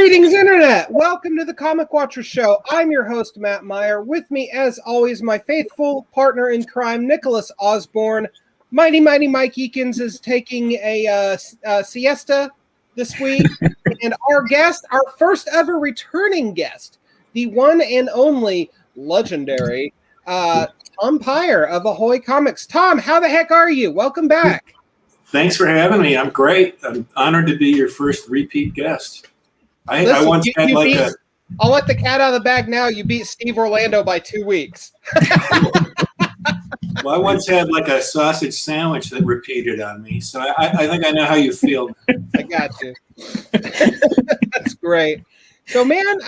Greetings, Internet! Welcome to the Comic Watchers Show. I'm your host, Matt Meyer. With me, as always, my faithful partner in crime, Nicholas Osborne. Mighty Mike Eakins is taking a siesta this week. And our guest, our first ever returning guest, the one and only legendary Tom Peyer of Ahoy Comics. Tom, how the heck are you? Welcome back. Thanks for having me. I'm great. I'm honored to be your first repeat guest. I once had I'll let the cat out of the bag now. You beat Steve Orlando by 2 weeks. Well, I once had like a sausage sandwich that repeated on me, so I think I know how you feel. I got you. That's great. So, man,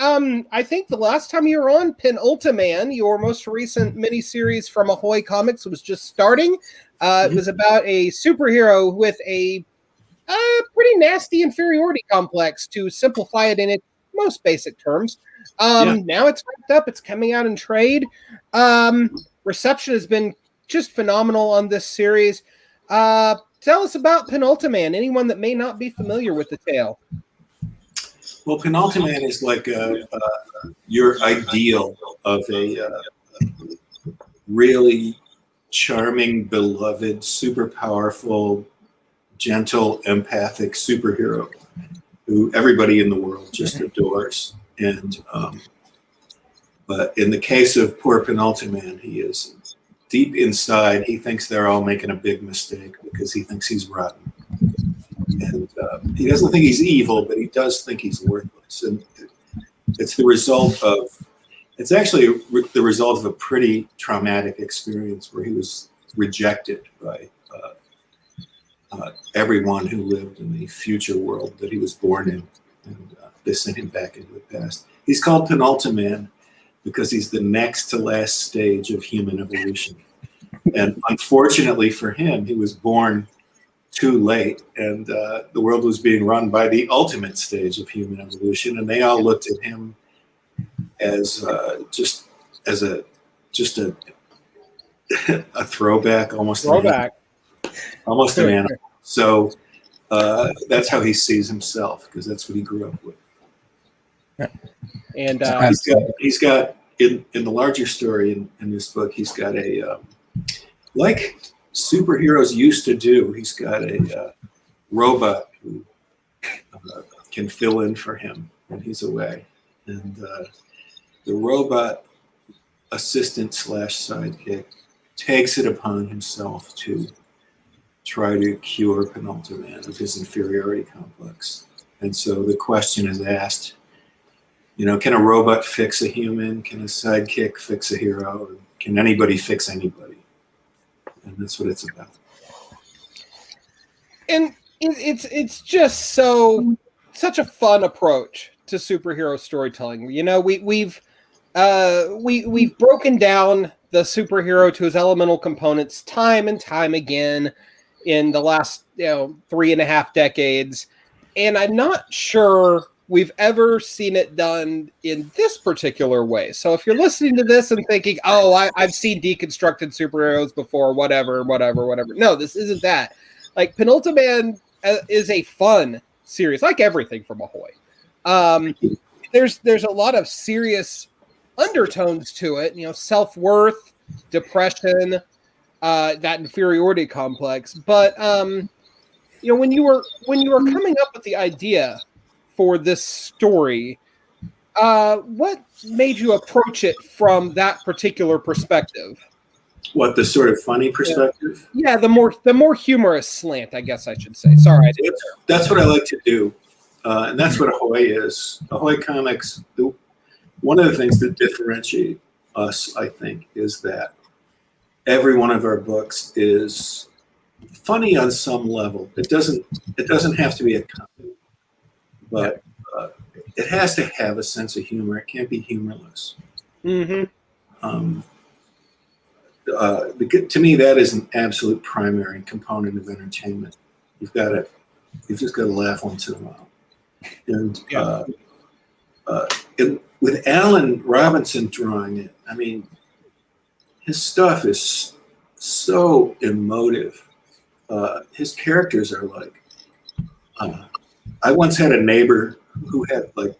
I think the last time you were on Penultiman, your most recent miniseries from Ahoy Comics, was just starting. It was about a superhero with a pretty nasty inferiority complex, to simplify it in its most basic terms. Now it's wrapped up. It's coming out in trade. Reception has been just phenomenal on this series. Tell us about Penultiman, anyone that may not be familiar with the tale. Well, Penultiman is like your ideal of a really charming, beloved, super powerful, gentle, empathic superhero who everybody in the world just adores. And but in the case of poor Penultiman, he is deep inside. He thinks they're all making a big mistake because he thinks he's rotten. And he doesn't think he's evil, but he does think he's worthless. And it's the result of, it's actually the result of a pretty traumatic experience where he was rejected by everyone who lived in the future world that he was born in. And they sent him back into the past. He's called Penultiman because he's the next to last stage of human evolution. And unfortunately for him, he was born too late, and the world was being run by the ultimate stage of human evolution, and they all looked at him as just a a throwback, almost an animal. So that's how he sees himself, because that's what he grew up with. And he's got in the larger story in this book, he's got a like superheroes used to do. He's got a robot who can fill in for him when he's away, and the robot assistant / sidekick takes it upon himself to try to cure Penultiman of his inferiority complex. And so the question is asked, can a robot fix a human? Can a sidekick fix a hero? Can anybody fix anybody? And that's what it's about. And it's just such a fun approach to superhero storytelling. We've broken down the superhero to his elemental components time and time again in the last 3.5 decades, and I'm not sure we've ever seen it done in this particular way. So if you're listening to this and thinking, I've seen deconstructed superheroes before, whatever. No, this isn't that. Like, Penultiman is a fun series, like everything from Ahoy. There's a lot of serious undertones to it, self-worth, depression, that inferiority complex. But when you were coming up with the idea for this story, what made you approach it from that particular perspective? What, the sort of funny perspective? Yeah, the more humorous slant, I guess I should say. Sorry, that's what I like to do, and that's what Ahoy is. Ahoy Comics. One of the things that differentiate us, I think, is that every one of our books is funny on some level. It doesn't have to be a comedy, but it has to have a sense of humor. It can't be humorless. Mm-hmm. To me, that is an absolute primary component of entertainment. You've just got to laugh once in a while. And with Alan Robinson drawing it, I mean, his stuff is so emotive. His characters are like, I once had a neighbor who had like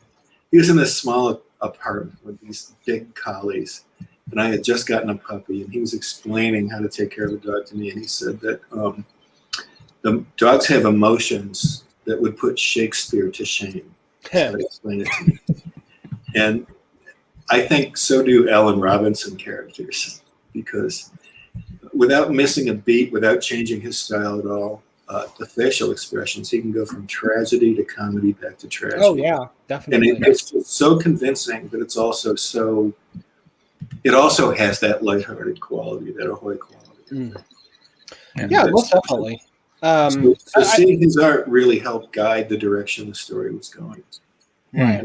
he was in this small apartment with these big collies, and I had just gotten a puppy, and he was explaining how to take care of a dog to me, and he said that the dogs have emotions that would put Shakespeare to shame. So he explained it to me. And I think so do Alan Robinson characters, because without missing a beat, without changing his style at all, the facial expressions, he can go from tragedy to comedy back to tragedy. Oh yeah, definitely. And it's so convincing, but it's also it also has that lighthearted quality, that Ahoy quality. Yeah, most definitely. So seeing his art really helped guide the direction the story was going. Right.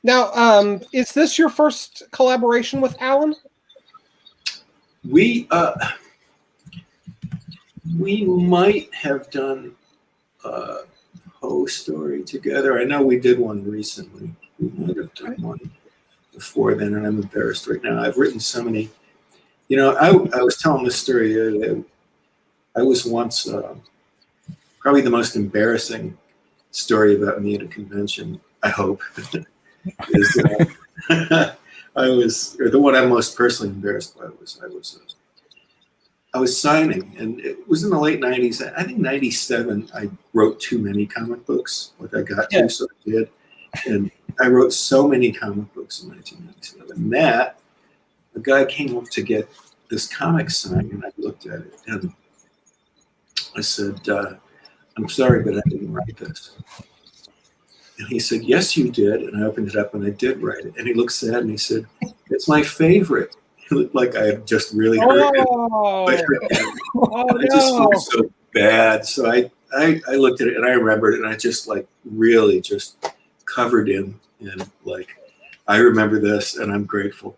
Now, is this your first collaboration with Alan? We might have done a Poe story together. I know we did one recently. We might have done one before then, and I'm embarrassed right now. I've written so many. You know, I was telling this story the other day. I was once probably the most embarrassing story about me at a convention, I hope, is or the one I'm most personally embarrassed by was I was signing, and it was in the late 90s. I think 97, I wrote too many comic books, like I got to, so I did. And I wrote so many comic books in 1997. And that, a guy came up to get this comic signed, and I looked at it, and I said, I'm sorry, but I didn't write this. And he said, yes, you did. And I opened it up, and I did write it. And he looked sad, and he said, it's my favorite. He looked like I had just really hurt him. I just felt so bad. So I looked at it, and I remembered it, and I just really just covered him in I remember this, and I'm grateful.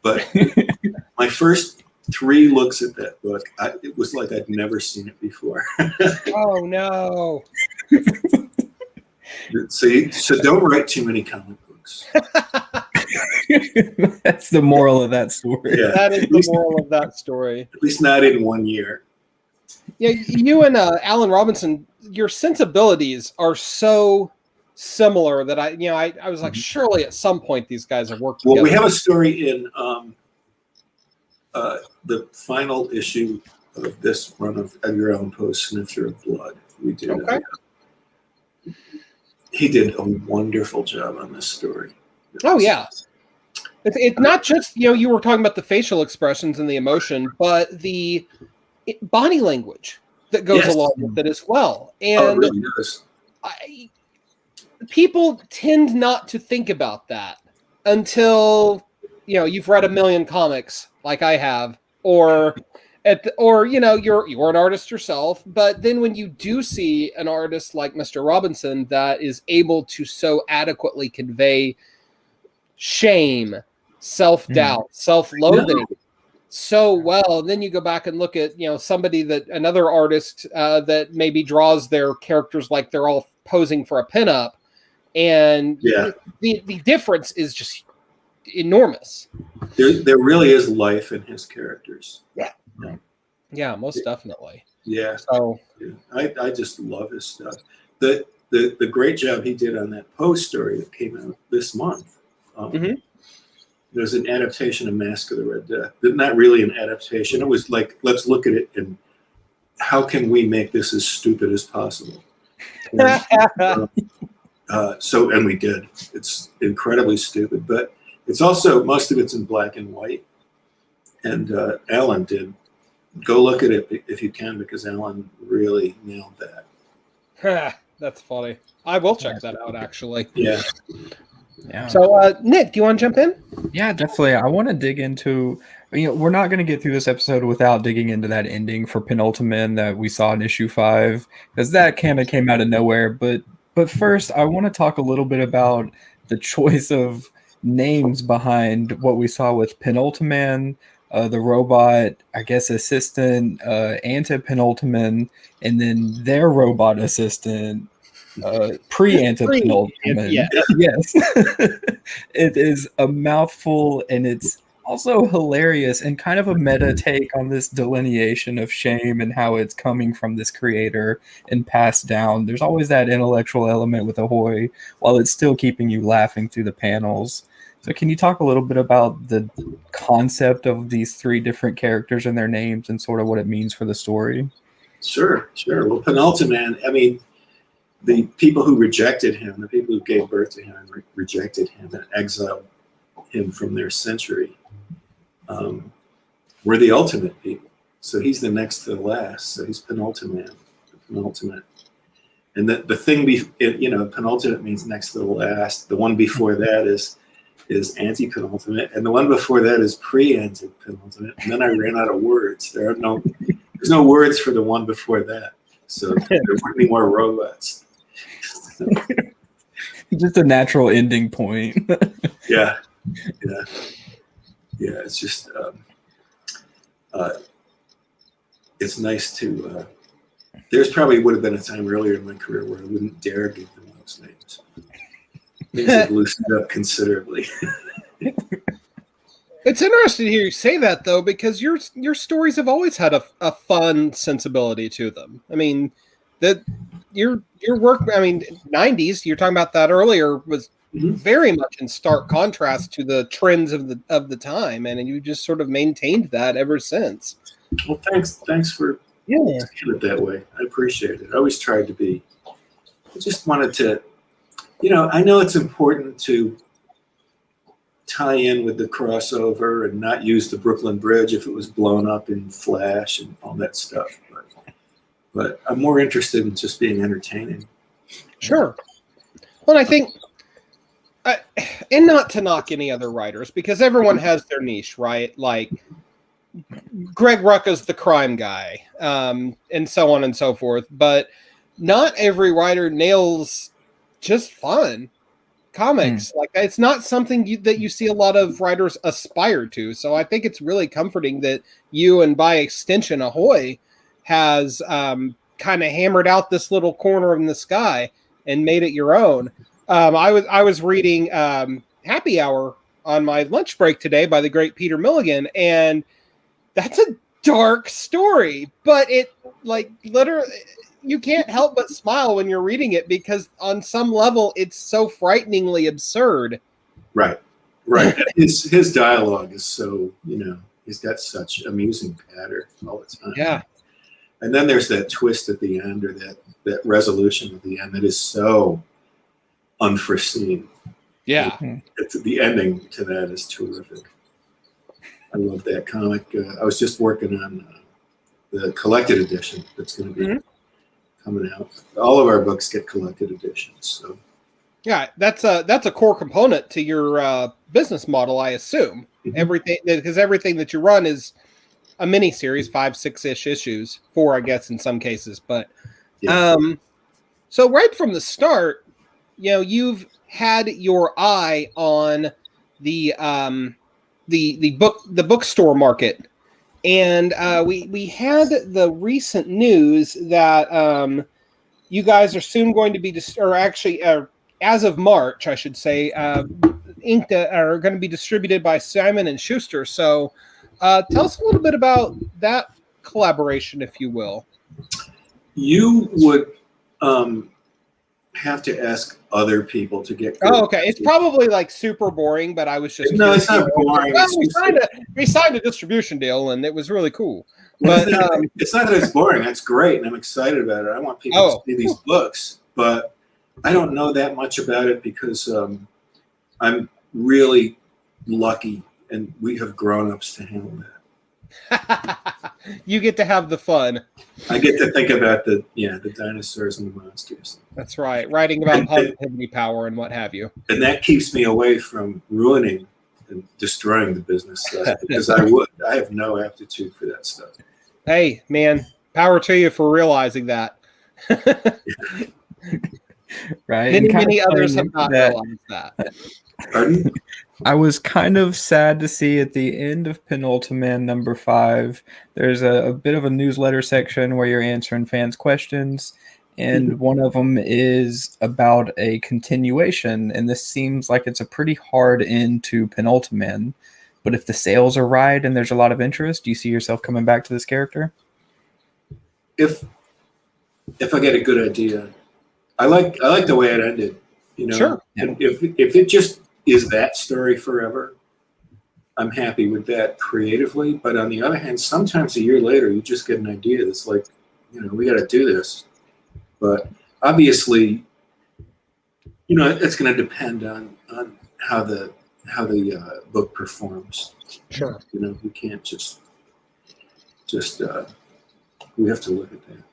But my first 3 looks at that book, it was like I'd never seen it before. Oh no! So don't write too many comic books. That's the moral of that story. Yeah, that is the moral of that story. At least not in 1 year. Yeah, you and Alan Robinson, your sensibilities are so similar that I was like, surely at some point these guys have worked together. Well, we have a story in the final issue of this run of Edgar Allan Poe's Snifter of Blood. We did. Okay. He did a wonderful job on this story. Oh yeah. It's not just, you were talking about the facial expressions and the emotion, but the body language that goes along with it as well. And it really does. People tend not to think about that until, you've read a million comics like I have, or you're an artist yourself. But then when you do see an artist like Mr. Robinson that is able to so adequately convey shame, self-doubt, self-loathing so well, and then you go back and look at another artist that maybe draws their characters like they're all posing for a pinup, and the difference is just enormous. There really is life in his characters. Yeah, most definitely. Yeah. So I just love his stuff. The great job he did on that Poe story that came out this month. There's an adaptation of Mask of the Red Death. Not really an adaptation. It was like, let's look at it and how can we make this as stupid as possible? And, and we did. It's incredibly stupid, but it's also, most of it's in black and white. And Alan did. Go look at it if you can, because Alan really nailed that. That's funny. I will check that out, actually. Yeah. So, Nick, do you want to jump in? Yeah, definitely. I want to dig into, we're not going to get through this episode without digging into that ending for Penultiman that we saw in issue 5, because that kind of came out of nowhere. But first, I want to talk a little bit about the choice of names behind what we saw with Penultiman, the robot, I guess, assistant, Anti-Penultiman, and then their robot assistant, Pre-Anti-Penultiman. Yes. It is a mouthful, and it's also hilarious and kind of a meta take on this delineation of shame and how it's coming from this creator and passed down. There's always that intellectual element with Ahoy, while it's still keeping you laughing through the panels. So can you talk a little bit about the concept of these three different characters and their names and sort of what it means for the story? Sure. Well, Penultiman, I mean, the people who rejected him, the people who gave birth to him and rejected him and exiled him from their century, were the ultimate people. So he's the next to the last. So he's Penultiman, the penultimate. And the thing, penultimate means next to the last. The one before that is anti-penultimate, and the one before that is pre-anti-penultimate. And then I ran out of words. There's no words for the one before that. So there wouldn't be more robots. Just a natural ending point. Yeah. It's just it's nice to. There's probably would have been a time earlier in my career where I wouldn't dare give them those names. Things have loosened up considerably. It's interesting to hear you say that, though, because your stories have always had a fun sensibility to them. I mean, your work. I mean, '90s. You're talking about that earlier was very much in stark contrast to the trends of the time, and you just sort of maintained that ever since. Well, thanks for saying it that way. I appreciate it. I always tried to be. I just wanted to. I know it's important to tie in with the crossover and not use the Brooklyn Bridge if it was blown up in Flash and all that stuff. But I'm more interested in just being entertaining. Sure. Well, I think, and not to knock any other writers, because everyone has their niche, right? Like Greg Rucka's the crime guy, and so on and so forth. But not every writer nails just fun comics. Like it's not something that you see a lot of writers aspire to. So I think it's really comforting that you, and by extension Ahoy, has kind of hammered out this little corner in the sky and made it your own. I was reading Happy Hour on my lunch break today by the great Peter Milligan, and that's a dark story, but it like literally you can't help but smile when you're reading it because on some level it's so frighteningly absurd. Right. His dialogue is so, he's got such amusing patter all the time. Yeah. And then there's that twist at the end, or that resolution at the end that is so unforeseen. Yeah. The ending to that is terrific. I love that comic. I was just working on the collected edition that's going to be coming out. All of our books get collected editions. So. Yeah, that's a core component to your business model, I assume. Everything that you run is a mini series, 5-6-ish issues, 4, I guess, in some cases. But so right from the start, you've had your eye on the bookstore market, and we had the recent news that you guys are soon going to be as of March, I should say, ink that are going to be distributed by Simon & Schuster. So tell us a little bit about that collaboration, if you will. You would have to ask other people to get. Oh, okay. It's probably like super boring, but I was just no, it's not boring. Well, we signed a distribution deal, and it was really cool. But it's not that it's boring. That's great, and I'm excited about it. I want people to see these books, but I don't know that much about it because I'm really lucky, and we have grown-ups to handle that. You get to have the fun. I get to think about the dinosaurs and the monsters. That's right. Writing about positivity power and what have you. And that keeps me away from ruining and destroying the business stuff because I have no aptitude for that stuff. Hey, man, power to you for realizing that. Right. Many others have not realized that. Pardon? I was kind of sad to see at the end of Penultiman number 5, there's a bit of a newsletter section where you're answering fans' questions, and one of them is about a continuation, and this seems like it's a pretty hard end to Penultiman. but if the sales are right and there's a lot of interest, do you see yourself coming back to this character? If I get a good idea, I like the way it ended. You know, Sure. and if it just is that story forever, I'm happy with that creatively. But on the other hand, sometimes a year later, you just get an idea that's like, you know, we got to do this. But obviously, you know, it's going to depend on how the book performs. Sure. You know, we can't just we have to look at that.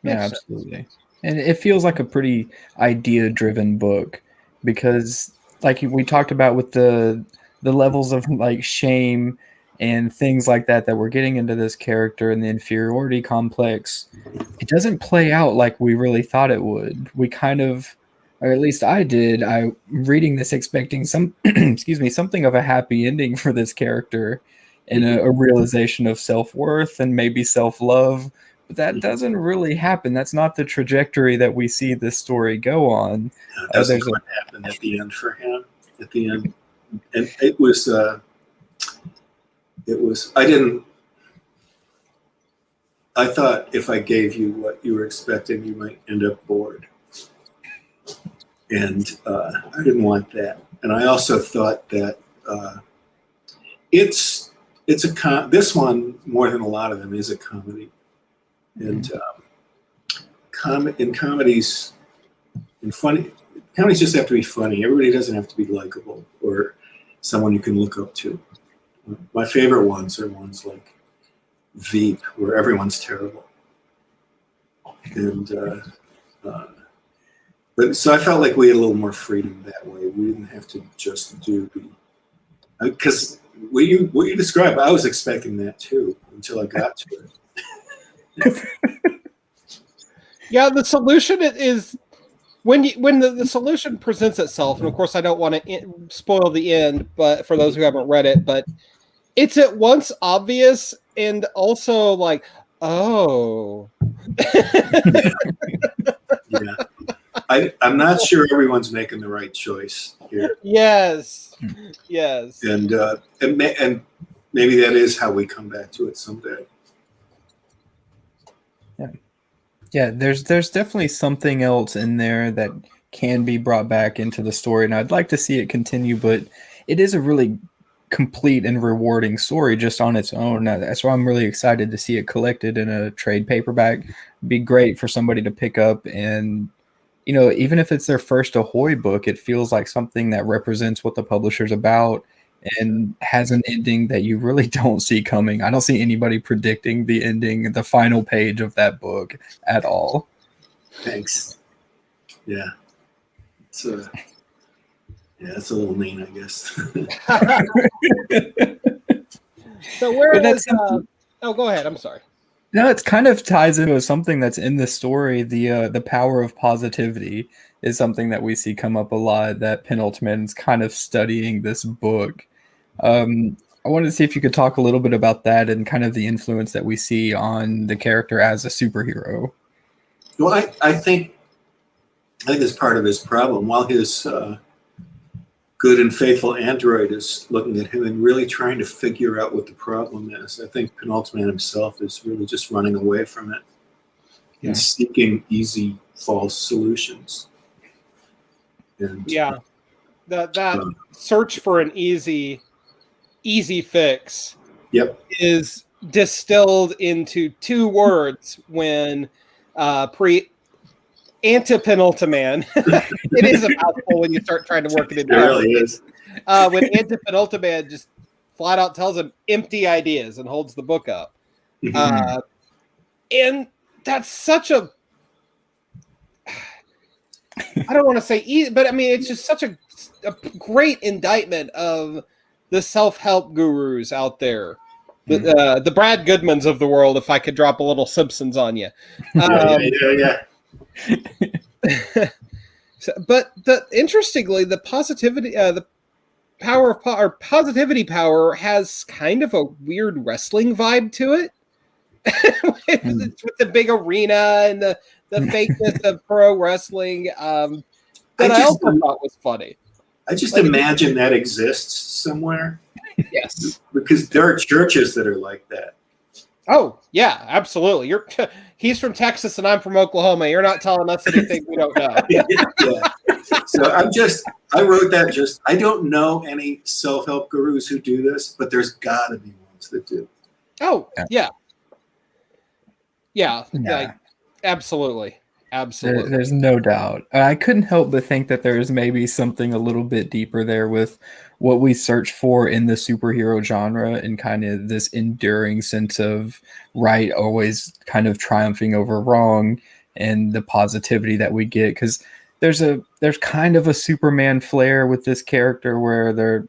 Yeah, absolutely. And it feels like a pretty idea-driven book because, like we talked about with the levels of like shame and things like that we're getting into this character and the inferiority complex, it doesn't play out like we really thought it would. We kind of, or at least I did, reading this expecting something of a happy ending for this character and a realization of self-worth and maybe self-love. But that doesn't really happen. That's not the trajectory that we see this story go on. That's what happened at the end for him. At the end, and it was. I thought if I gave you what you were expecting, you might end up bored, and I didn't want that. And I also thought that this one more than a lot of them is a comedy. And in comedies just have to be funny. Everybody doesn't have to be likable or someone you can look up to. My favorite ones are ones like Veep, where everyone's terrible. And but so I felt like we had a little more freedom that way. We didn't have to just do because what you described, I was expecting that too until I got to it. Yeah, the solution is when the solution presents itself, and of course I don't want to spoil the end, but for those who haven't read it, but it's at once obvious and also like, oh. Yeah. I'm not sure everyone's making the right choice here. Yes. And maybe that is how we come back to it someday. Yeah, there's definitely something else in there that can be brought back into the story, and I'd like to see it continue, but it is a really complete and rewarding story just on its own. That's why I'm really excited to see it collected in a trade paperback. It'd be great for somebody to pick up, and you know, even if it's their first Ahoy book, it feels like something that represents what the publisher's about and has an ending that you really don't see coming. I don't see anybody predicting the ending, the final page of that book at all. Thanks. Yeah. It's a little mean, I guess. So where is go ahead. I'm sorry. No, it kind of ties into something that's in the story. The power of positivity is something that we see come up a lot, that Penultiman's kind of studying this book. I wanted to see if you could talk a little bit about that and kind of the influence that we see on the character as a superhero. Well, I think that's part of his problem. While his good and faithful android is looking at him and really trying to figure out what the problem is, I think Penultiman himself is really just running away from it and seeking easy, false solutions. And, that search for an easy fix is distilled into two words when Anti-Penultiman. It is a mouthful when you start trying to work it into. It really is. When Anti-Penultiman just flat out tells him empty ideas and holds the book up. And that's such a, I don't want to say easy, but I mean, it's just such a great indictment of the self-help gurus out there. The Brad Goodmans of the world, if I could drop a little Simpsons on you. Yeah. But interestingly, the positivity, the power of positivity power has kind of a weird wrestling vibe to it. with the big arena and the fakeness of pro wrestling, that I also thought was funny. I just imagine that exists somewhere. Yes. Because there are churches that are like that. Oh, yeah, absolutely. He's from Texas and I'm from Oklahoma. You're not telling us anything we don't know. Yeah. So I wrote that I don't know any self-help gurus who do this, but there's got to be ones that do. Oh, yeah. Yeah, like, absolutely. Absolutely. There's no doubt. I couldn't help but think that there's maybe something a little bit deeper there with what we search for in the superhero genre and kind of this enduring sense of right always kind of triumphing over wrong and the positivity that we get. Because there's kind of a Superman flair with this character where they're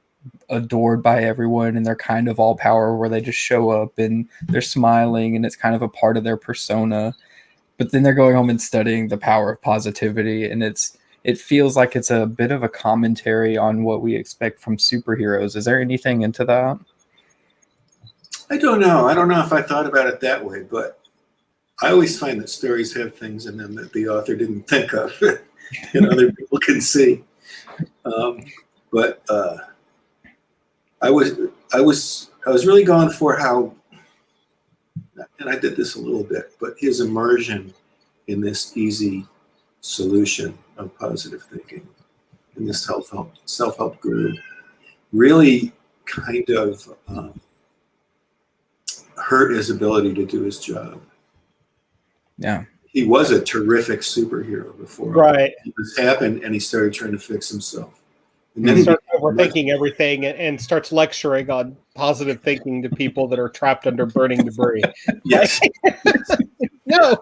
adored by everyone and they're kind of all power, where they just show up and they're smiling and it's kind of a part of their persona. But then they're going home and studying the power of positivity, and it feels like it's a bit of a commentary on what we expect from superheroes. Is there anything into that? I don't know. I don't know if I thought about it that way, but I always find that stories have things in them that the author didn't think of and other people can see. But I was really going for how, and I did this a little bit, but his immersion in this easy solution of positive thinking in this self-help guru really kind of hurt his ability to do his job. Yeah. He was a terrific superhero before this happened, and he started trying to fix himself. And then he starts overthinking everything and starts lecturing on positive thinking to people that are trapped under burning debris. Yes. No,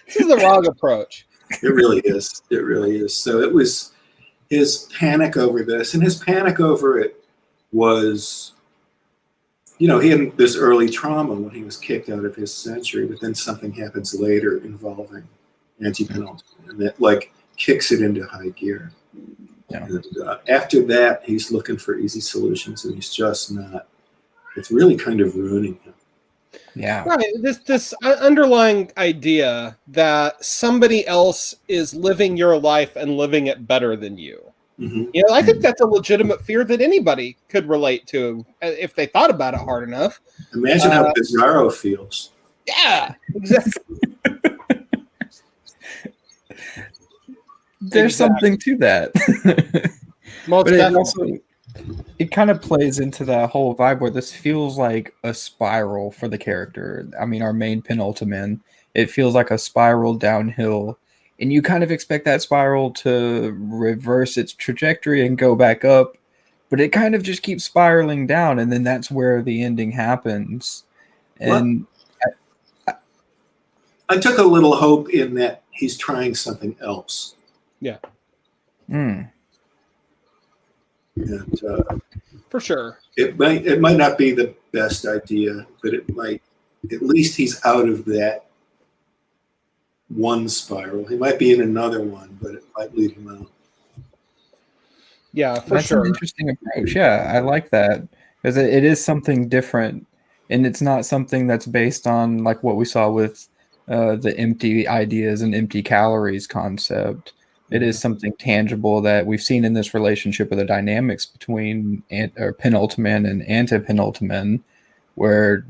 this is the wrong approach. It really is. It really is. So it was his panic over this, and his panic over it was, he had this early trauma when he was kicked out of his century, but then something happens later involving anti-penultiman, and that kicks it into high gear. Yeah. And, after that, he's looking for easy solutions, and he's just not. It's really kind of ruining him. Yeah. Right. This underlying idea that somebody else is living your life and living it better than you. Mm-hmm. I think that's a legitimate fear that anybody could relate to if they thought about it hard enough. Imagine how Bizarro feels. Yeah, exactly. There's something to that. Most definitely. It kind of plays into that whole vibe where this feels like a spiral for the character. I mean, our main Penultiman, it feels like a spiral downhill, and you kind of expect that spiral to reverse its trajectory and go back up, but it kind of just keeps spiraling down, and then that's where the ending happens. And I took a little hope in that he's trying something else. Yeah. And, for sure. It might not be the best idea, but it might, at least he's out of that one spiral. He might be in another one, but it might lead him out. Yeah, that's sure. An interesting approach. Yeah, I like that, because it is something different, and it's not something that's based on like what we saw with the empty ideas and empty calories concept. It is something tangible that we've seen in this relationship with the dynamics between Penultiman and Anti-Penultiman, where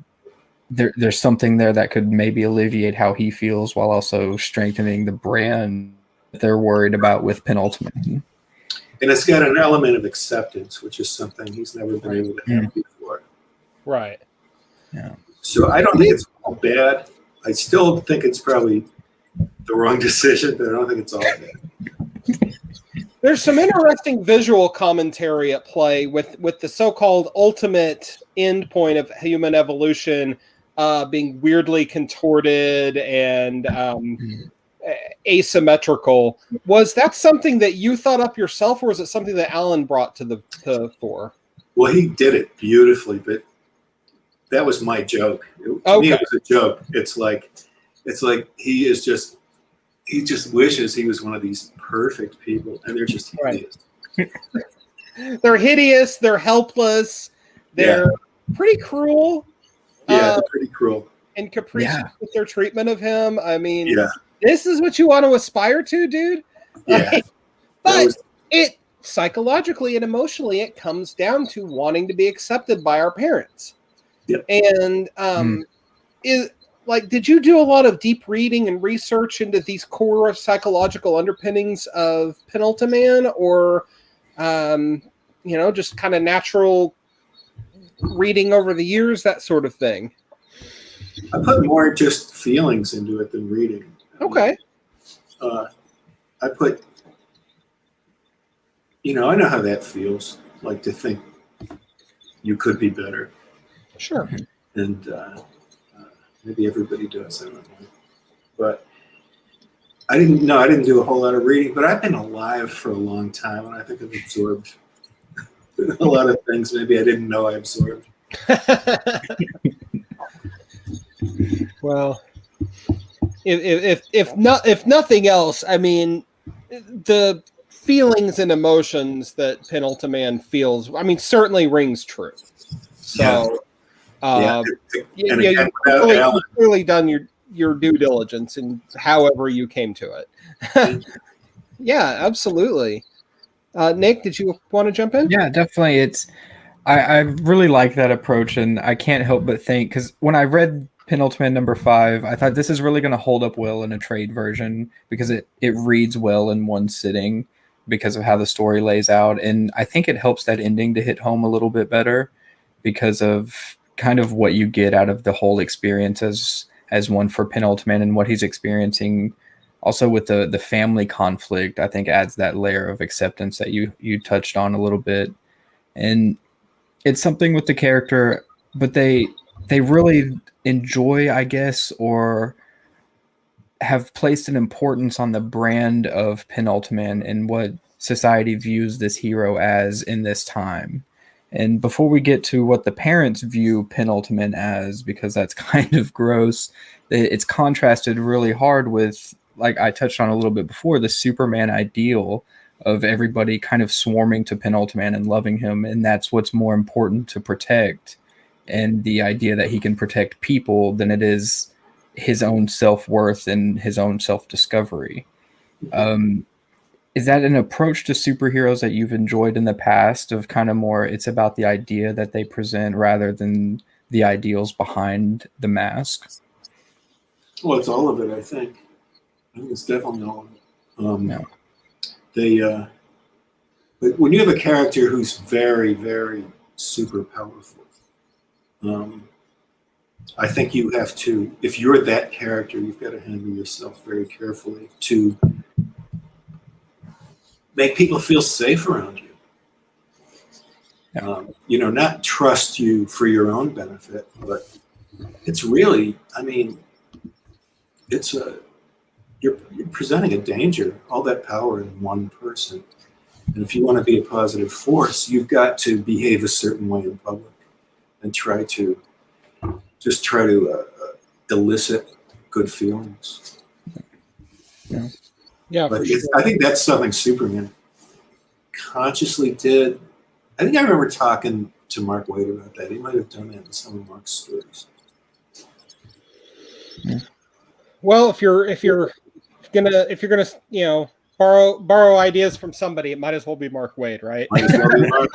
there's something there that could maybe alleviate how he feels while also strengthening the brand that they're worried about with Penultiman. And it's got an element of acceptance, which is something he's never been able to have before. Right. Yeah. So I don't think it's all bad. I still think it's probably the wrong decision, but I don't think it's all bad. There's some interesting visual commentary at play with the so-called ultimate end point of human evolution being weirdly contorted and asymmetrical. Was that something that you thought up yourself, or was it something that Alan brought to the fore? Well, he did it beautifully, but that was my joke. To me, it was a joke. It's like he just wishes he was one of these perfect people, and they're just hideous. They're hideous. They're helpless. They're pretty cruel. Yeah, they're pretty cruel and capricious with their treatment of him. I mean, yeah. This is what you want to aspire to, dude. Yeah, but psychologically and emotionally, it comes down to wanting to be accepted by our parents. Yep. And did you do a lot of deep reading and research into these core psychological underpinnings of Penultiman, or just kind of natural reading over the years, that sort of thing? I put more just feelings into it than reading. Okay. I put, I know how that feels, like to think you could be better. Sure. And maybe everybody does, I don't know. But I didn't do a whole lot of reading, but I've been alive for a long time, and I think I've absorbed a lot of things maybe I didn't know I absorbed. Well, if nothing else, I mean, the feelings and emotions that Penultiman feels, I mean, certainly rings true. So, you've clearly done your due diligence in however you came to it. Yeah, absolutely. Nick, did you want to jump in? Yeah, definitely. I really like that approach, and I can't help but think, because when I read Penultiman number 5, I thought this is really going to hold up well in a trade version, because it reads well in one sitting because of how the story lays out. And I think it helps that ending to hit home a little bit better because of kind of what you get out of the whole experience as one for Penultiman and what he's experiencing. Also with the family conflict, I think adds that layer of acceptance that you touched on a little bit. And it's something with the character, but they really enjoy, I guess, or have placed an importance on the brand of Penultiman and what society views this hero as in this time. And before we get to what the parents view Penultiman as, because that's kind of gross, it's contrasted really hard with, like I touched on a little bit before, the Superman ideal of everybody kind of swarming to Penultiman and loving him, and that's what's more important to protect, and the idea that he can protect people than it is his own self-worth and his own self-discovery. Is that an approach to superheroes that you've enjoyed in the past, of kind of more it's about the idea that they present rather than the ideals behind the mask? Well, it's all of it, I think. I think it's definitely all of it. But when you have a character who's very, very super powerful, I think you have to, if you're that character, you've got to handle yourself very carefully to make people feel safe around you. Not trust you for your own benefit, but it's really, I mean, you're presenting a danger, all that power in one person. And if you want to be a positive force, you've got to behave a certain way in public and try to elicit good feelings. Yeah, but sure. I think that's something Superman consciously did. I think I remember talking to Mark Waid about that. He might have done that in some of Mark's stories. Well, if you're gonna borrow ideas from somebody, it might as well be Mark Waid, right? Might as well be Mark.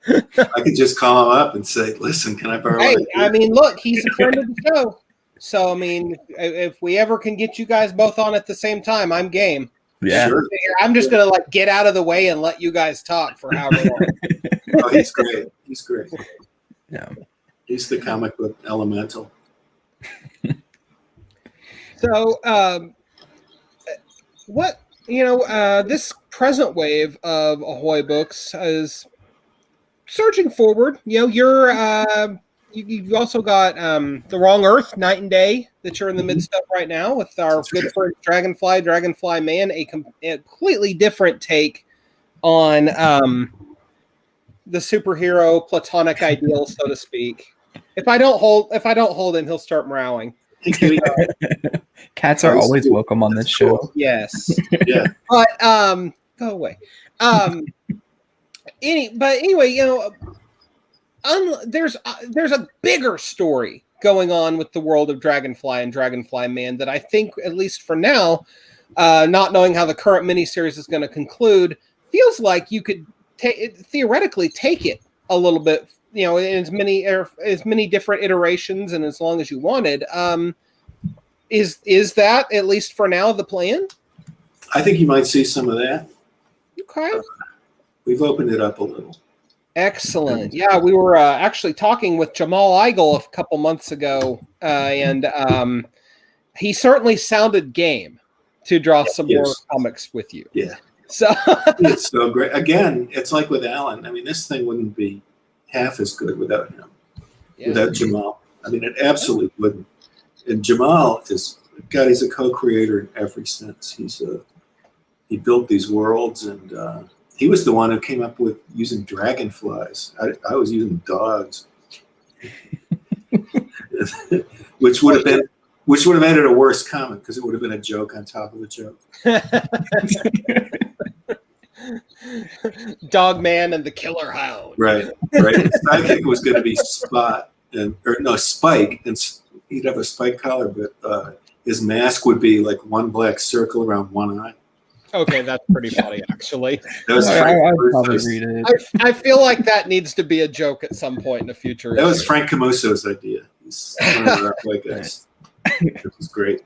I could just call him up and say, "Listen, can I borrow?" Hey, I mean, look, he's a friend of the show, so I mean, if we ever can get you guys both on at the same time, I'm game. Yeah, sure. I'm just gonna get out of the way and let you guys talk for however long. Oh, he's great. He's great. Yeah, he's the comic book elemental. So, this present wave of Ahoy books is surging forward. You've also got The Wrong Earth, Night and Day, that you're in the midst of right now with our good friend Dragonfly Man, a completely different take on the superhero platonic ideal, so to speak. If I don't hold him, he'll start meowing. Cats are always welcome on this show. Yes. Yeah. But go away. Anyway, there's a bigger story going on with the world of Dragonfly and Dragonfly Man that I think, at least for now, not knowing how the current miniseries is going to conclude, feels like you could theoretically take it a little bit, in as many different iterations and as long as you wanted. Is that, at least for now, the plan? I think you might see some of that. Okay. We've opened it up a little. Excellent. Yeah, we were actually talking with Jamal Eigel a couple months ago, and he certainly sounded game to draw some more comics with you. Yeah. So it's so great. Again, it's like with Alan. I mean, this thing wouldn't be half as good without him, without Jamal. I mean, it absolutely wouldn't. And Jamal he's a co-creator in every sense. He built these worlds, and he was the one who came up with using dragonflies. I was using dogs, which would have made it a worse comic because it would have been a joke on top of a joke. Dog Man and the Killer Hound. Right. His sidekick was going to be Spike, and he'd have a spike collar, but his mask would be like one black circle around one eye. Okay, that's pretty funny, actually. That was I'd probably read it. I feel like that needs to be a joke at some point in the future. That was Frank Camusso's idea. He's one of our white guys. It was great.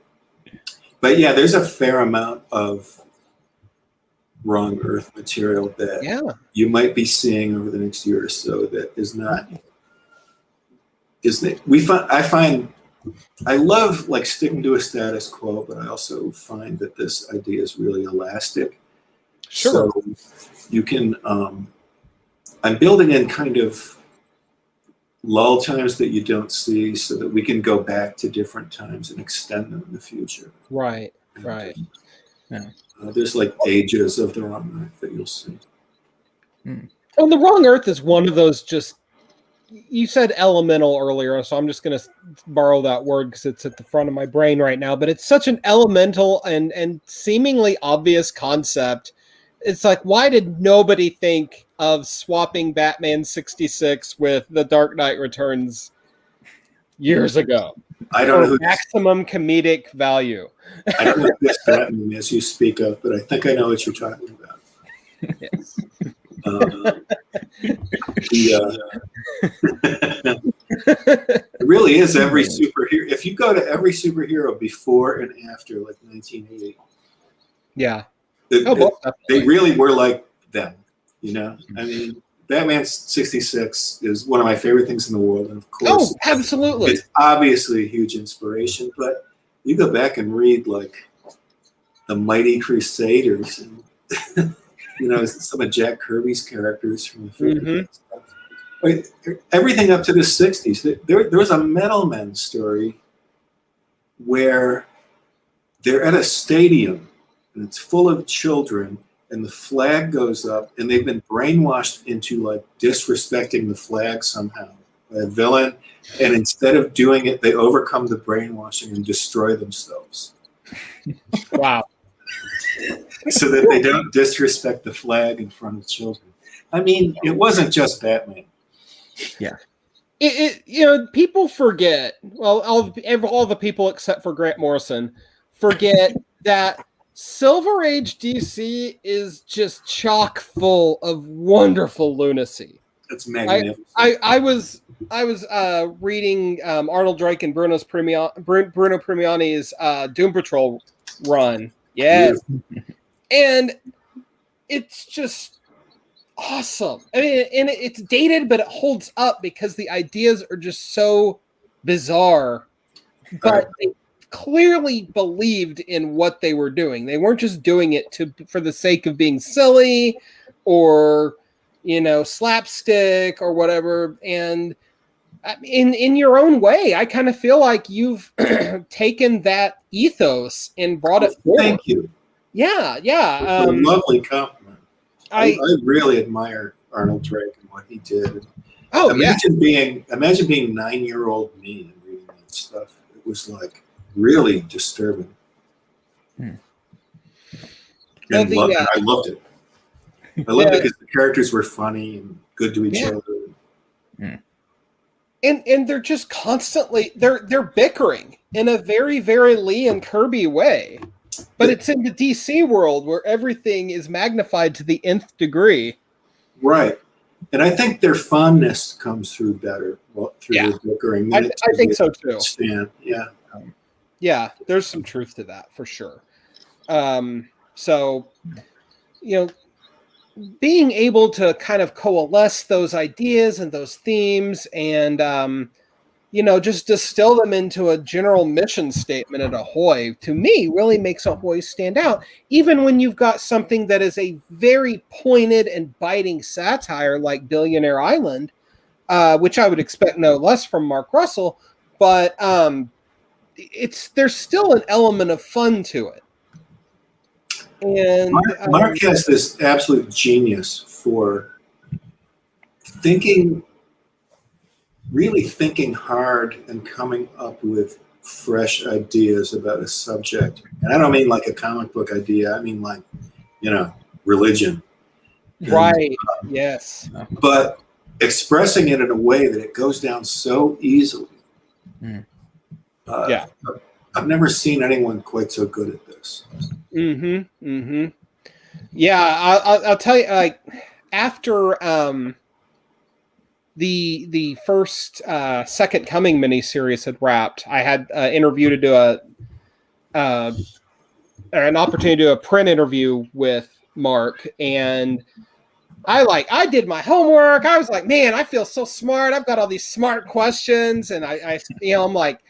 But yeah, there's a fair amount of Wrong Earth material that you might be seeing over the next year or so that is not. I love like sticking to a status quo, but I also find that this idea is really elastic. Sure. So you can, I'm building in kind of lull times that you don't see so that we can go back to different times and extend them in the future. Right. There's like ages of the Wrong Earth that you'll see. Well, the Wrong Earth is one of those you said elemental earlier, so I'm just going to borrow that word because it's at the front of my brain right now, but it's such an elemental and seemingly obvious concept. It's like, why did nobody think of swapping Batman 66 with The Dark Knight Returns years ago? I don't know who maximum comedic value. I don't know who this Batman is you speak of, but I think I know what you're talking about. Yes. It really is every superhero. If you go to every superhero before and after, like 1980, they really were like them. I mean, Batman 66 is one of my favorite things in the world, and of course, absolutely, it's obviously a huge inspiration. But you go back and read like the Mighty Crusaders and. Some of Jack Kirby's characters from the 50s. Everything up to the 60s. There was a Metal Men story where they're at a stadium and it's full of children and the flag goes up and they've been brainwashed into like disrespecting the flag somehow by a villain. And instead of doing it, they overcome the brainwashing and destroy themselves. Wow. So that they don't disrespect the flag in front of children. I mean, it wasn't just Batman. Yeah. People forget. Well, all the people except for Grant Morrison forget that Silver Age DC is just chock full of wonderful lunacy. It's magnificent. I was reading Arnold Drake and Bruno Premiani's Doom Patrol run. Yes. And it's just awesome. I mean, and it's dated, but it holds up because the ideas are just so bizarre. But they clearly believed in what they were doing. They weren't just doing it for the sake of being silly or, slapstick or whatever. And in your own way, I kind of feel like you've taken that ethos and brought it forward. Thank you. Yeah. It's a lovely compliment. I really admire Arnold Drake and what he did. Imagine being 9-year-old me and reading that stuff. It was like really disturbing. And I loved it. I loved it because the characters were funny and good to each other. Yeah. And they're just constantly they're bickering in a very, very Lee and Kirby way. But it's in the DC world where everything is magnified to the nth degree. Right. And I think their fondness comes through better through their bickering. I think so too. Stand. Yeah. Yeah, there's some truth to that for sure. So, being able to kind of coalesce those ideas and those themes and, just distill them into a general mission statement at Ahoy, to me, really makes Ahoy stand out. Even when you've got something that is a very pointed and biting satire like Billionaire Island, which I would expect no less from Mark Russell, but there's still an element of fun to it. And Mark has this absolute genius for really thinking hard and coming up with fresh ideas about a subject. And I don't mean like a comic book idea. I mean like, religion. Right. Yes. But expressing it in a way that it goes down so easily. I've never seen anyone quite so good at this. Yeah, I'll tell you. Like after the first Second Coming miniseries had wrapped, I had an interview to do an opportunity to do a print interview with Mark, and I did my homework. I was like, man, I feel so smart. I've got all these smart questions, and I'm like,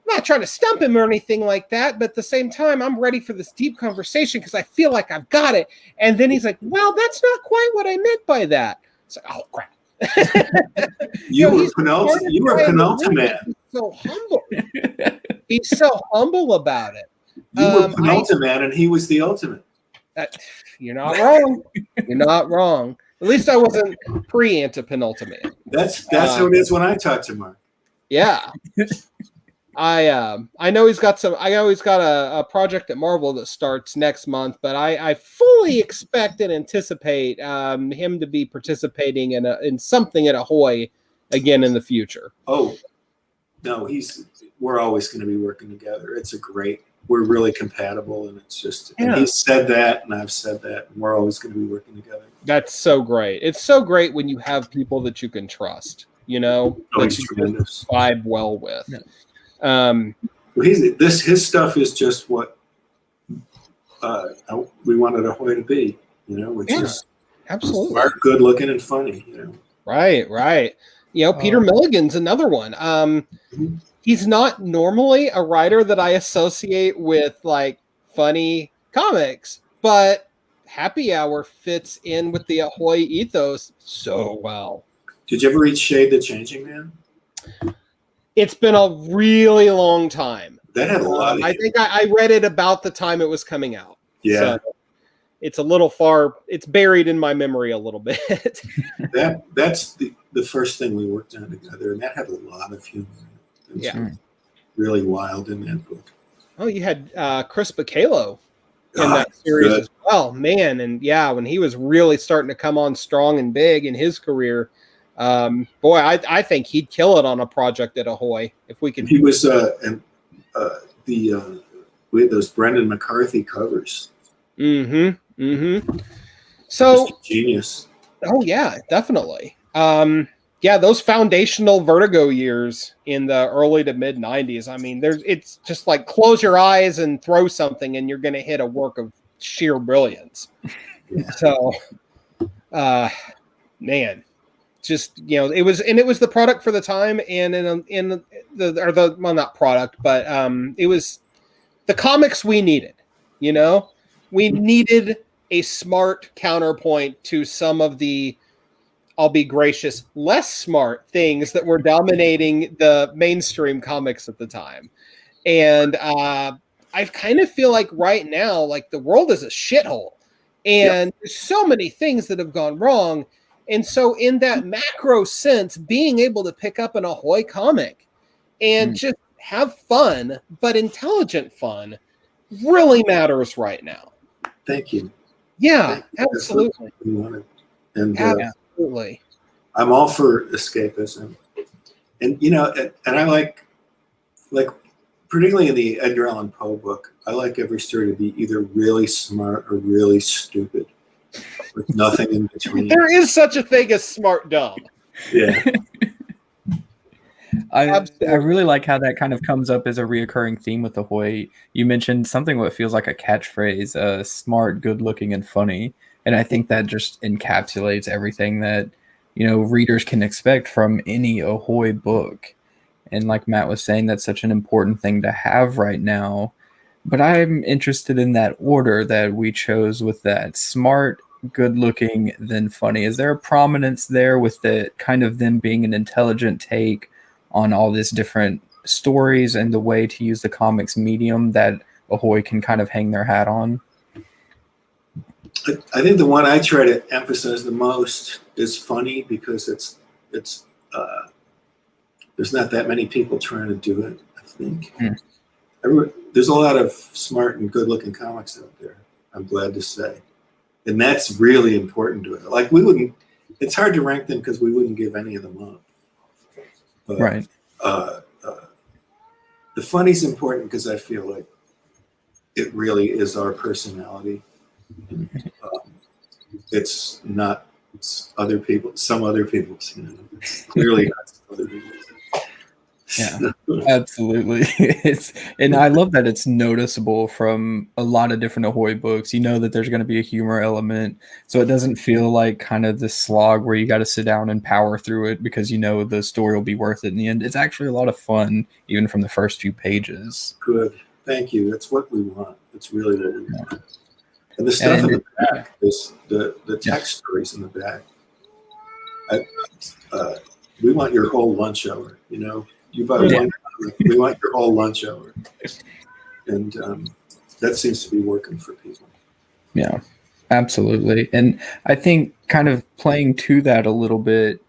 I'm not trying to stump him or anything like that, but at the same time, I'm ready for this deep conversation because I feel like I've got it. And then he's like, well, that's not quite what I meant by that. It's like, oh, crap. You were Penultiman. He's so humble. He's so humble about it. You were Penultiman, and he was the ultimate. You're not wrong. You're not wrong. At least I wasn't pre-Penultiman. That's how it is when I talk to Mark. Yeah. I know he's got a project at Marvel that starts next month, but I fully expect and anticipate him to be participating in something at Ahoy again in the future. Oh, no, we're always going to be working together. We're really compatible, and it's just, and he said that, and I've said that, and we're always going to be working together. That's so great. It's so great when you have people that you can trust, that you can vibe well with. Yeah. His stuff is just what we wanted Ahoy to be, which is absolutely smart, good looking, and funny. Right. Peter Milligan's another one. He's not normally a writer that I associate with like funny comics, but Happy Hour fits in with the Ahoy ethos so well. Did you ever read Shade the Changing Man? It's been a really long time. That had a lot of I think I read it about the time it was coming out. Yeah. So it's a little far. It's buried in my memory a little bit. That's the first thing we worked on together, and that had a lot of humor. It was really wild in that book. Oh, you had Chris Bacalo in that series as well. Man, and when he was really starting to come on strong and big in his career, I think he'd kill it on a project at Ahoy if we could. He was we had those Brendan McCarthy covers. So genius. Oh yeah, definitely. Those foundational Vertigo years in the early to mid 90s. I mean, it's just like close your eyes and throw something, and you're going to hit a work of sheer brilliance. So, man. Just it was the product for the time, and not product, but it was the comics we needed. We needed a smart counterpoint to some of the, I'll be gracious, less smart things that were dominating the mainstream comics at the time, and I kind of feel like right now, like the world is a shithole, and there's so many things that have gone wrong. And so in that macro sense, being able to pick up an Ahoy comic and just have fun, but intelligent fun, really matters right now. Thank you. Yeah, absolutely. And absolutely. I'm all for escapism. And, and I like particularly in the Edgar Allan Poe book, I like every story to be either really smart or really stupid, with nothing in between. There is such a thing as smart dumb. Yeah. I really like how that kind of comes up as a reoccurring theme with Ahoy. You mentioned something what feels like a catchphrase, smart, good looking, and funny. And I think that just encapsulates everything that, readers can expect from any Ahoy book. And like Matt was saying, that's such an important thing to have right now. But I'm interested in that order that we chose with that smart, good looking, then funny. Is there a prominence there with the kind of them being an intelligent take on all these different stories and the way to use the comics medium that Ahoy can kind of hang their hat on? I think the one I try to emphasize the most is funny, because it's there's not that many people trying to do it, I think. There's a lot of smart and good-looking comics out there, I'm glad to say. And that's really important to it. Like, it's hard to rank them because we wouldn't give any of them up. But, right. The funny's important because I feel like it really is our personality. It's not some other people's. It's clearly not some other people's. Yeah, absolutely. And I love that it's noticeable from a lot of different Ahoy books. You know that there's going to be a humor element, so it doesn't feel like kind of this slog where you got to sit down and power through it because the story will be worth it in the end. It's actually a lot of fun, even from the first few pages. Good, thank you. That's what we want. That's really what we want. And the stuff in the back is the text stories in the back. We want your whole lunch hour. You buy one comic, we want your whole lunch hour. And that seems to be working for people. Yeah, absolutely. And I think kind of playing to that a little bit,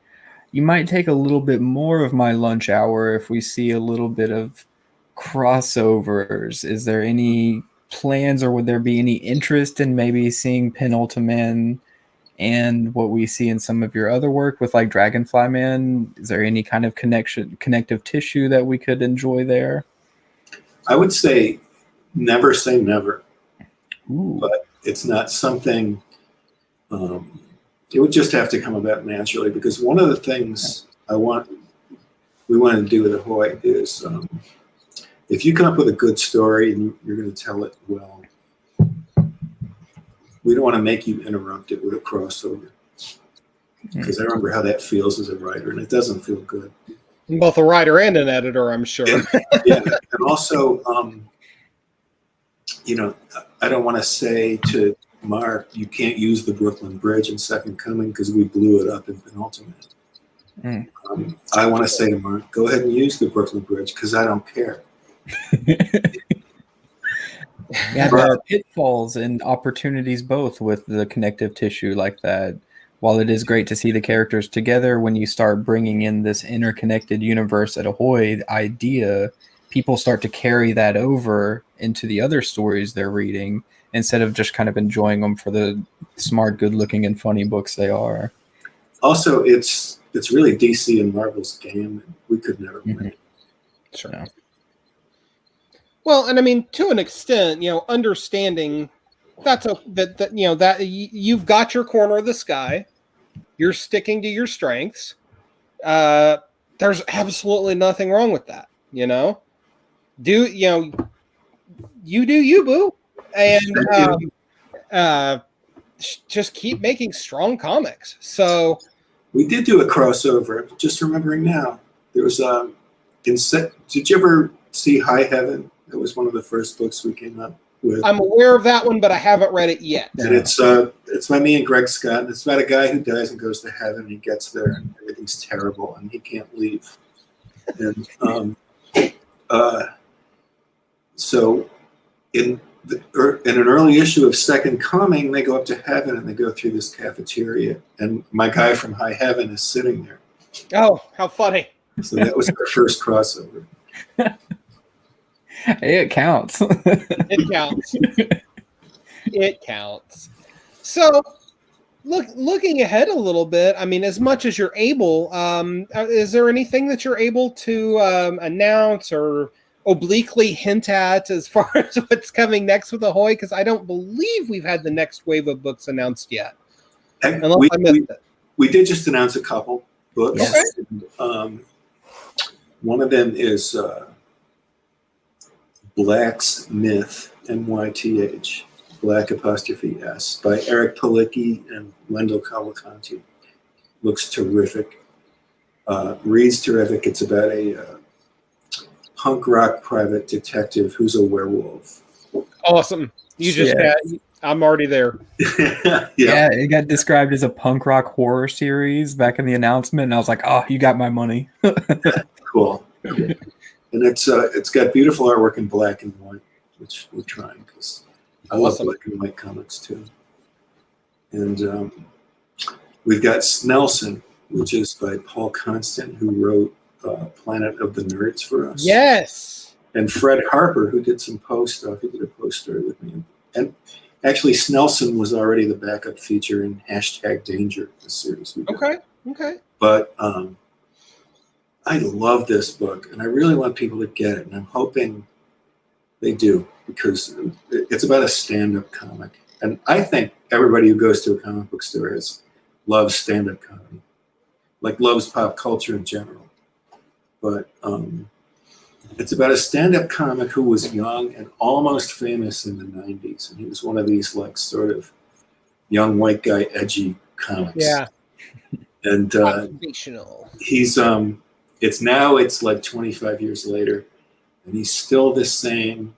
you might take a little bit more of my lunch hour if we see a little bit of crossovers. Is there any plans, or would there be any interest in maybe seeing Penultiman and what we see in some of your other work with like Dragonfly Man? Is there any kind of connective tissue that we could enjoy there? I would say never say never. Ooh. But it's not something, it would just have to come about naturally, because one of the things we want to do with Ahoy is if you come up with a good story and you're going to tell it well, we don't want to make you interrupt it with a crossover, because I remember how that feels as a writer, and it doesn't feel good. Both a writer and an editor, I'm sure. Yeah. And also, I don't want to say to Mark, you can't use the Brooklyn Bridge in Second Coming because we blew it up in Penultiman. I want to say to Mark, go ahead and use the Brooklyn Bridge because I don't care. Yeah, there are pitfalls and opportunities both with the connective tissue like that. While it is great to see the characters together, when you start bringing in this interconnected universe at Ahoy idea, people start to carry that over into the other stories they're reading instead of just kind of enjoying them for the smart, good-looking, and funny books they are. Also, it's really DC and Marvel's game. We could never win. Sure. Yeah. Well, and I mean, to an extent, understanding that you've got your corner of the sky, you're sticking to your strengths. There's absolutely nothing wrong with that. You do you, boo, and just keep making strong comics. So we did do a crossover. I'm just remembering now. There was did you ever see High Heaven? It was one of the first books we came up with. I'm aware of that one, but I haven't read it yet. And it's by me and Greg Scott. And it's about a guy who dies and goes to heaven. And he gets there and everything's terrible and he can't leave. And so in an early issue of Second Coming, they go up to heaven and they go through this cafeteria. And my guy from High Heaven is sitting there. Oh, how funny. So that was our first crossover. It counts. It counts. It counts. So, looking ahead a little bit, I mean, as much as you're able, is there anything that you're able to announce or obliquely hint at as far as what's coming next with Ahoy? Because I don't believe we've had the next wave of books announced yet. Unless I missed it. We did just announce a couple books. Okay. One of them is Black's Myth, MYTH, Black apostrophe S, by Eric Palicki and Wendell Cavalcanti. Looks terrific. Reads terrific. It's about a punk rock private detective who's a werewolf. Awesome. You just I'm already there. Yeah, it got described as a punk rock horror series back in the announcement, and I was like, oh, you got my money. Cool. And it's got beautiful artwork in black and white, which we're trying because I love black and white comics too. And we've got Snelson, which is by Paul Constant, who wrote Planet of the Nerds for us. Yes. And Fred Harper, who did some post stuff. He did a post story with me. And actually, Snelson was already the backup feature in #Danger, the series we did. Okay. But I love this book, and I really want people to get it, and I'm hoping they do, because it's about a stand-up comic. And I think everybody who goes to a comic book store loves stand-up comedy, like loves pop culture in general. But it's about a stand-up comic who was young and almost famous in the 90s. And he was one of these like sort of young white guy edgy comics. Yeah. And he's it's like 25 years later, and he's still the same.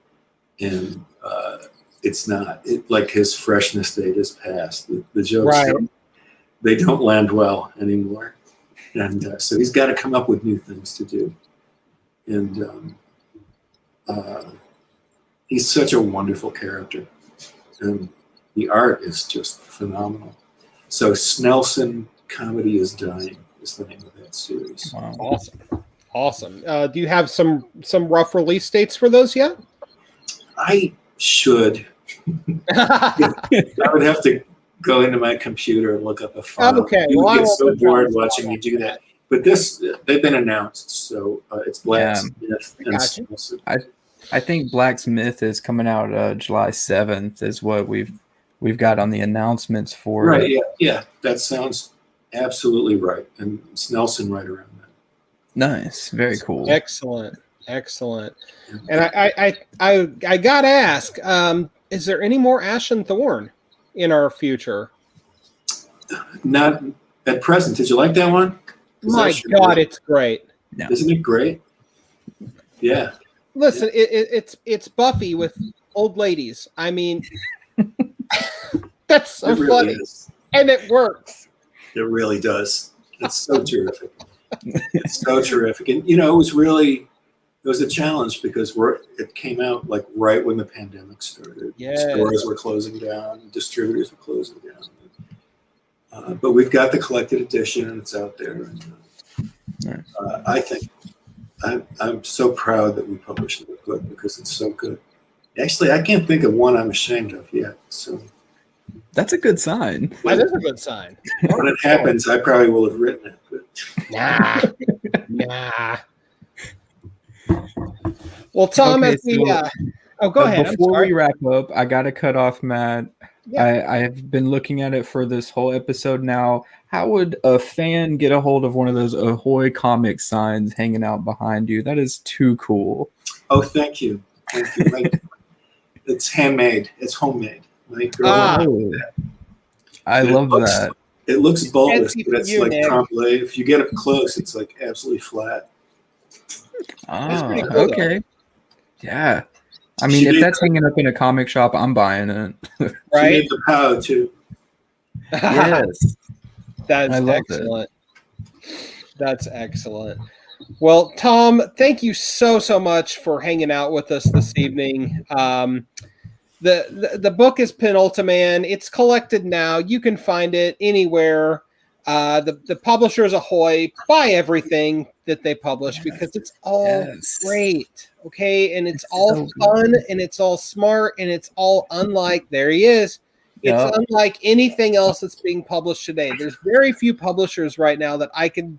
And it's not like his freshness date has passed. The jokes they don't land well anymore. And so he's got to come up with new things to do. And he's such a wonderful character. And the art is just phenomenal. So Snelson Comedy is Dying is the name of that series. Wow. Awesome. Do you have some rough release dates for those yet? I should. I would have to go into my computer and look up a file. Okay. You would get so bored watching me do that. But they've been announced, so it's Black Smith and Snelson. I think Black Myth is coming out July 7th is what we've got on the announcements for. Right, yeah. That sounds absolutely right. And Snelson right around that. Nice. Very cool. Excellent. And I gotta ask, is there any more Ashen Thorn in our future? Not at present. Did you like that one? My God, it's great. No. Isn't it great? Yeah. Listen, it's Buffy with old ladies. I mean, that's so funny, and it works. It really does. It's so terrific. It's so terrific, and it was a challenge because it came out like right when the pandemic started. Yeah. Stores were closing down, distributors were closing down. But we've got the collected edition, and it's out there. And, I think I'm so proud that we published the book because it's so good. Actually, I can't think of one I'm ashamed of yet. So that's a good sign. That is a good sign. When it happens, I probably will have written it. But. Nah. Well, Tom, go ahead. Before we wrap up, I got to cut off Matt. Yeah. I have been looking at it for this whole episode now. How would a fan get a hold of one of those Ahoy comic signs hanging out behind you? That is too cool. Oh, thank you. It's handmade. It's homemade. I love that. It looks bulbous, but it's like trempe. If you get up close, it's like absolutely flat. Oh, cool, okay. Though. Yeah. I mean, if that's hanging up in a comic shop, I'm buying it. Right? She made the POW, too. Yes. That's excellent. That's excellent. Well, Tom, thank you so much for hanging out with us this evening. The book is Penultiman. It's collected now. You can find it anywhere. The publisher is Ahoy. Buy everything that they publish because it's all great. Okay, and it's all so fun and it's all smart and it's all unlike. There he is. It's unlike anything else that's being published today. There's very few publishers right now that I can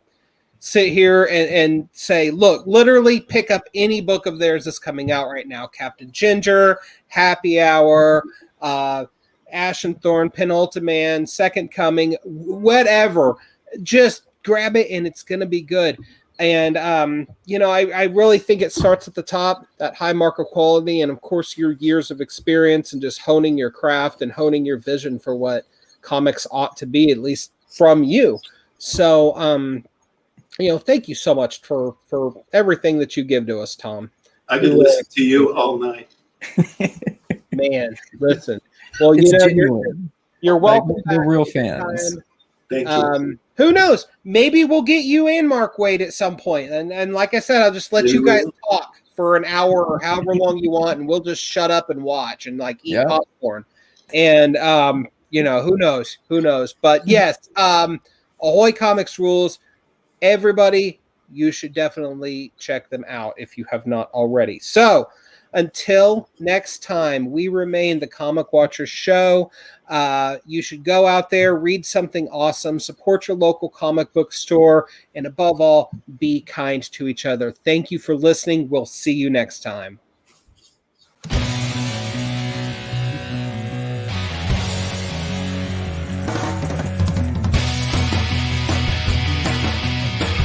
sit here and say, look, literally pick up any book of theirs that's coming out right now. Captain Ginger, Happy Hour, Ash and Thorn, Penultiman, Second Coming, whatever. Just grab it and it's going to be good. And, I really think it starts at the top, that high mark of quality. And of course, your years of experience and just honing your craft and honing your vision for what comics ought to be, at least from you. So, thank you so much for everything that you give to us, Tom. I've been listening to you all night. Man, listen. Well, it's genuine. You're welcome. They're real fans. Thank you. Who knows? Maybe we'll get you and Mark Waid at some point. And like I said, I'll just let you guys talk for an hour or however long you want, and we'll just shut up and watch and eat popcorn. And who knows? Who knows? But yes, Ahoy Comics rules. Everybody, you should definitely check them out if you have not already. So until next time, we remain the Comic Watchers Show. You should go out there, read something awesome, support your local comic book store, and above all, be kind to each other. Thank you for listening. We'll see you next time.